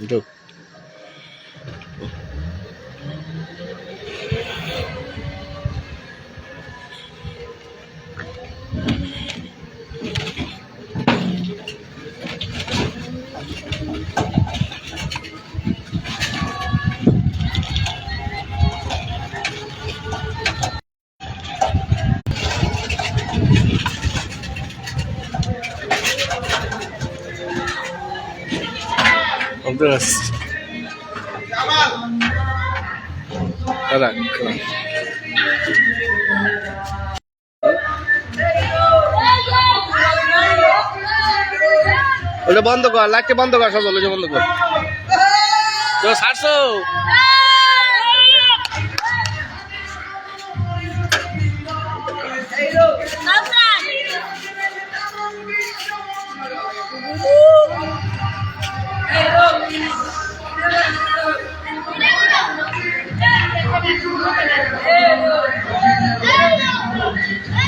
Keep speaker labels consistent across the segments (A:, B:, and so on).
A: Được. Terus ada udah বন্ধ কর লাইটটা বন্ধ কর সব বলে বন্ধ কর তো 700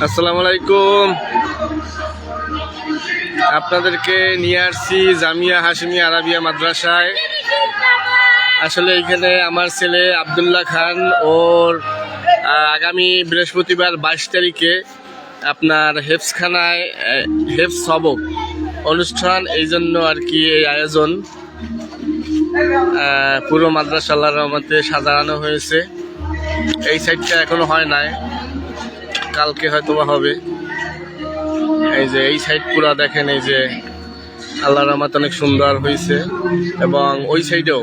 A: আসসালামু আলাইকুম আপনাদেরকে নিয়ে আসছি জামিয়া হাশিমিয়া আরাবিয়া মাদ্রাসায়। আসলে এখানে আমার ছেলে আব্দুল্লাহ খান ওর আগামী বৃহস্পতিবার 22 তারিখে আপনার হেফজখানায় হেফজ সবক অনুষ্ঠান, এই জন্য আর কি এই আয়োজন। পুরো মাদ্রাসা আল্লাহর রহমতে সাজানো হয়েছে। এই সাইডটা এখনো হয় নাই, কালকে হয়তো হবে। এই যে এই সাইড পুরা দেখেন, এই যে আল্লাহর রহমতে অনেক সুন্দর হয়েছে। এবং ওই সাইডেও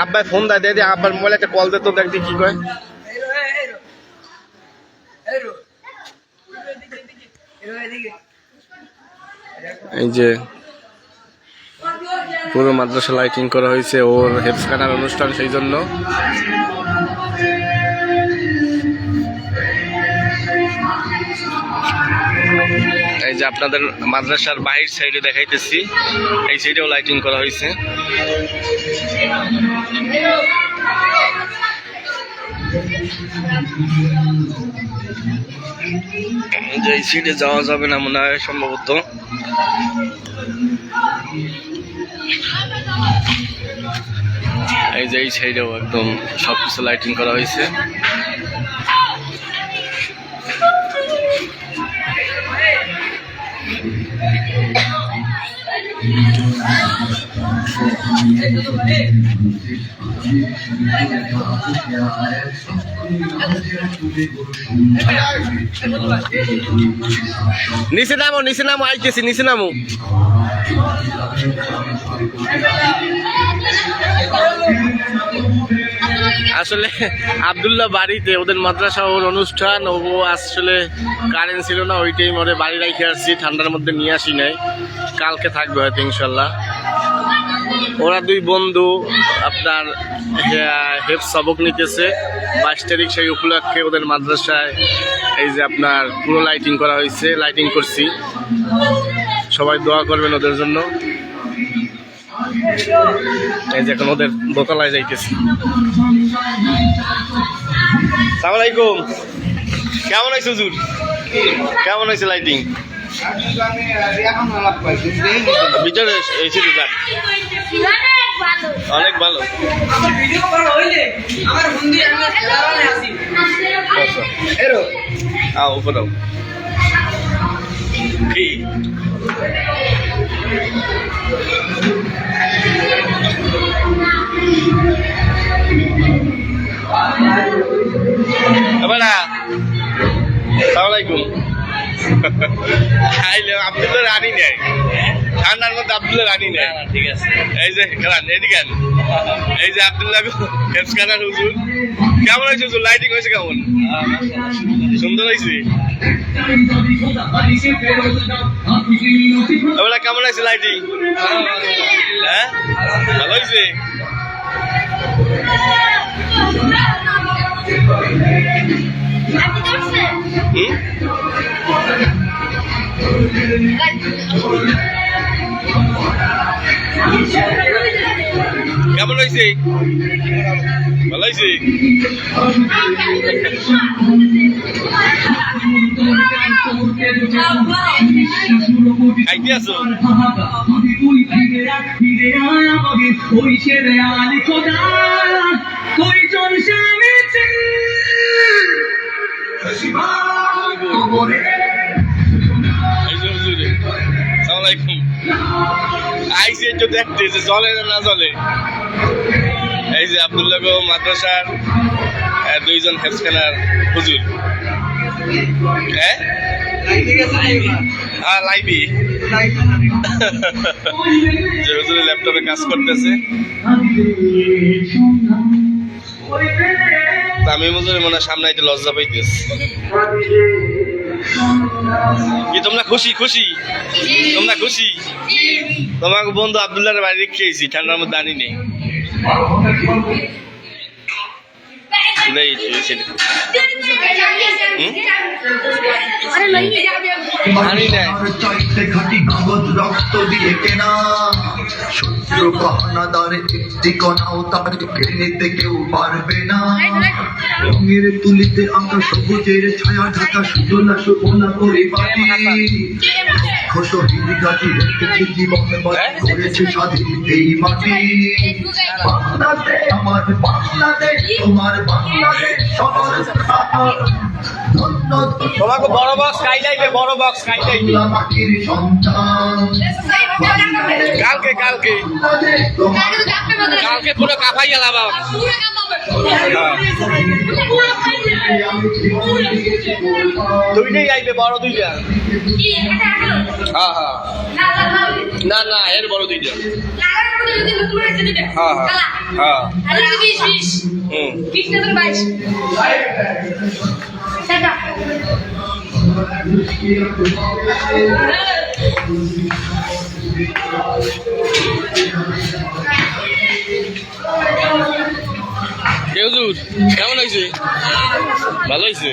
A: আব্বাই ফোন দেয়, দিয়ে আব্বার মোবাইলে একটা কল দিত, দেখি কি কয়। এই যে পুরো মাদ্রাসা লাইটিং করা হয়েছে ওর হেফজখানার অনুষ্ঠান, সেই জন্য। এই যে আপনাদের মাদ্রাসার বাহির সাইডে দেখাইতেছি, এই সাইডেও লাইটিং করা হয়েছে। যে এই সাইডে যাওয়া যাবে না মনে হয় সম্ভবত। এই যে এই সাইডেও একদম সবকিছু লাইটিং করা হয়েছে। নিচে নামো, নিচে নামো, আইতেছি, নিচে নামো। আসলে আব্দুল্লাহ বাড়িতে, ওদের মাদ্রাসা ওর অনুষ্ঠান, ও আসলে কারেন্ট ছিল না, ওই টাইম ওরে বাড়ি রাখে আসছি, ঠান্ডার মধ্যে নিয়ে আসি নাই। কালকে থাকবে হয়তো ইনশাল্লাহ। ওরা দুই বন্ধু আপনার হেফজ সবক নিতেছে 22 তারিখ, সেই উপলক্ষে ওদের মাদ্রাসায় এই যে আপনার পুরো লাইটিং করা হয়েছে, লাইটিং করছি। সবাই দোয়া করবেন ওদের জন্য। এই যে এখন ওদের দোতলায় যাইতেছি। আসসালামু আলাইকুম, কেমন হয়েছে হুজুর? কেমন হয়েছে লাইটিং? ভিতরে এসে দিলাম, অনেক ভালো। উপরে কি আসসালামাইকুম। আব্দুল্লাহ রানী নেয় ঠান্ডার মধ্যে, আব্দুল্লাহ রানী নেয়। ঠিক আছে, এই যে খেলান এদিকে, এই যে আব্দুল্লাহ হেফজখানার হুজুর। কেমন হয়েছে হুজুর? লাইটিং হয়েছে কেমন? সুন্দর হয়েছে। কেমন হয়েছে লাইটিং? হ্যাঁ, ভালো হয়েছে। কেমন হয়েছে? ভালো হয়েছে। খাইতে আছো আইসি একটু দেখতে যে চলে না চলে। এই যে আব্দুল্লাহ মাদ্রাসার দুইজন হেফখানার হুজুর। হ্যাঁ লাইভি যে হুজুরের ল্যাপটপে কাজ করতেছে। আমি হুজুরের মনে হয় সামনে একটা লজ্জা পাইতেছে। কি তোমরা খুশি? খুশি তোমরা খুশি? তোমাকে বন্ধু আব্দুল্লাহর বাড়ি রেখেছি, ঠান্ডার মধ্যে আনি নেই।
B: রক্ত দিয়ে কেনা শত্রু গহনাদারে ঠিকানাও তার কেড়ে নিতে কেউ পারবে না। রঙের তুলিতে আঁকা সবুজের ছায়া ঢাকা সুজলা সুফলা করে বাটি শহীদ গাছি রেখেছে জীবন করেছে স্বাধীন এই মাটি। বাংলাদেশ আমার বাংলাদেশ তোমার বাংলাদেশ সবার প্রাণ।
A: তোমাকে বড় বক্স খাইলাইবে, বড় বক্স খাইলাইবে
B: মাটির সন্তান।
A: কালকে কালকে কালকে পুরো কাঁপাই গেলাম। দুইটাই আইবে, বড় দুইটা। হ্যাঁ হ্যাঁ না না এর বড় দুইটা। হ্যাঁ হ্যাঁ কেমন হয়েছে? ভালো হয়েছে,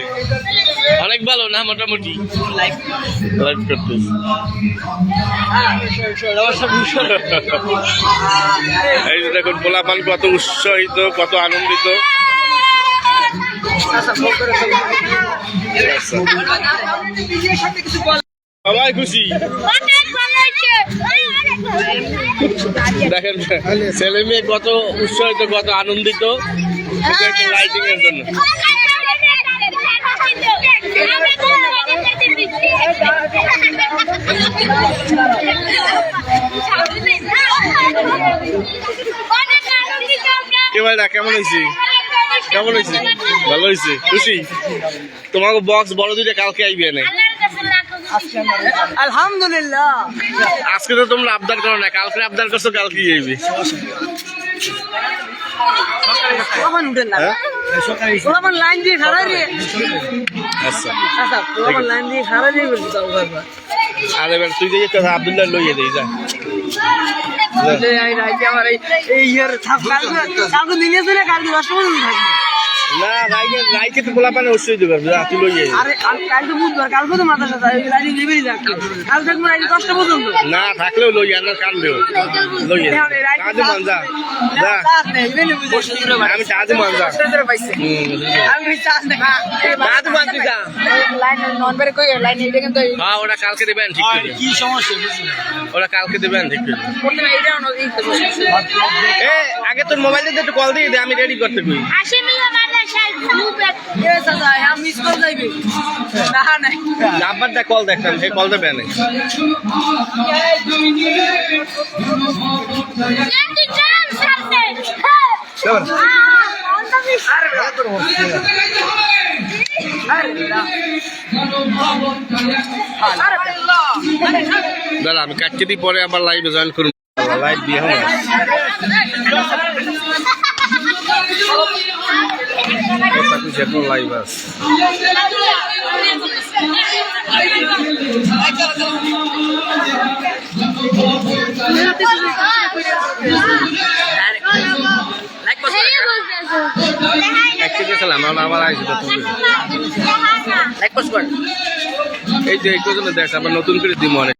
A: অনেক ভালো না? মোটামুটি লাইভ করতে এই যে দেখুন পোলাপান কত উৎসাহিত, কত আনন্দিত। সবাই খুশি। দেখেন ছেলে মেয়ে কত উৎসাহিত, কত আনন্দিত লাইটিং এর জন্য। কেমন হয়েছে? কেমন হয়েছে? ভালো হয়েছে, খুশি? তোমাকে বক্স বড় দুইটা কালকে আইবে না?
C: আলহামদুলিল্লাহ।
A: আজকে তো তোমরা আবদার করো না, কালকে আবদার করছো, কালকে আইবে।
C: লাইন দিয়ে খারাপ রে।
A: আচ্ছা
C: লাইন দিয়ে খারাপ রে বলছি।
A: আর এবার তুই দেখে কথা আব্দুল্লাহ লইয়ে দেই যা।
C: আমার এই ইয়ার কালকে দিনে ছিল, কালকে 10টা পর্যন্ত থাকবে
A: না। রাইকে তো পোলা পানে অবশ্যই দেবে, তুই লইয়ে।
C: আরে কালকে বুধবার, কালকে তো মাথা সাথে লাইন দিবেই যাক। কাল থাকবে রাইতে 10টা পর্যন্ত।
A: না থাকলেও লইয়ে আর কানবেও লইয়ে। কাজে মান যা যা, আমি কাজে মান যা।
C: আমি চাষ দেখা কাজ মানতে যা। লাইন নন বেরে কই লাইন এটা কিন্তু।
A: হ্যাঁ ওরা কালকে দেবেন ঠিক করে।
C: কি সমস্যা
A: ওরা কালকে দেবেন ঠিক করে।
C: করতে না এটা না
A: এ আগে তোর মোবাইল দিয়ে একটু কল দিয়ে দে, আমি রেডি করতে কই।
C: মিস কল যাইবে না না
A: নাম্বারটা কল দেখতাম, সেই কল দেবে না। দাদা আমি কাটতে দিই, পরে আবার লাইভে জয়েন করুন। লাইভ দিয়ে হবে লাইভ আছে। আবার আসবে এই যে এই দেখ আবার নতুন করে দিব অনেক।